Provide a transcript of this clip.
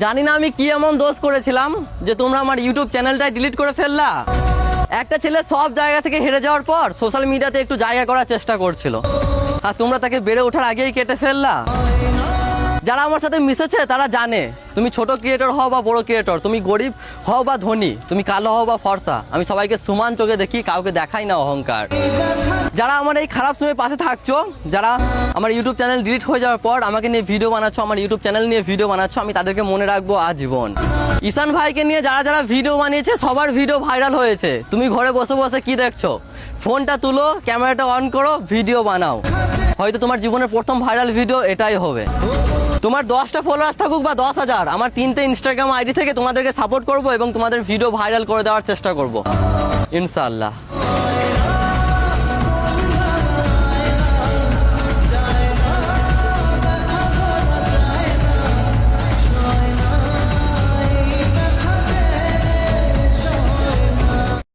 জানি না আমি কি এমন দোষ করেছিলাম যে তোমরা আমার ইউটিউব চ্যানেলটাই ডিলিট করে ফেললা। একটা ছেলে সব জায়গা থেকে হেরে যাওয়ার পর সোশ্যাল মিডিয়াতে একটু জায়গা করার চেষ্টা করছিল, আর তোমরা তাকে বেড়ে ওঠার আগেই কেটে ফেললা। যারা আমার সাথে মিশেছে তারা জানে তুমি ছোট ক্রিয়েটর হও বা বড় ক্রিয়েটর, তুমি গরিব হও বা ধনী, তুমি কালো হও বা ফর্সা, আমি সবাইকে সমান চোখে দেখি, কাউকে দেখাই না অহংকার। যারা আমার এই খারাপ সময় পাশে থাকছো, যারা আমার ইউটিউব চ্যানেল ডিলিট হয়ে যাওয়ার পর আমাকে নিয়ে ভিডিও বানাচ্ছ, আমার ইউটিউব চ্যানেল নিয়ে ভিডিও বানাচ্ছ, আমি তাদেরকে মনে রাখবো আজীবন। ঈশান ভাইকে নিয়ে যারা যারা ভিডিও বানিয়েছে সবার ভিডিও ভাইরাল হয়েছে। তুমি ঘরে বসে বসে কি দেখছো? ফোনটা তুলো, ক্যামেরাটা অন করো, ভিডিও বানাও। হয়তো তোমার জীবনের প্রথম ভাইরাল ভিডিও এটাই হবে। তোমার 10টা ফলোয়ার্স থাকুক বা 10,000, আমার 3টে ইনস্টাগ্রাম আইডি থেকে তোমাদেরকে সাপোর্ট করব এবং তোমাদের ভিডিও ভাইরাল করে দেওয়ার চেষ্টা করব ইনশাআল্লাহ।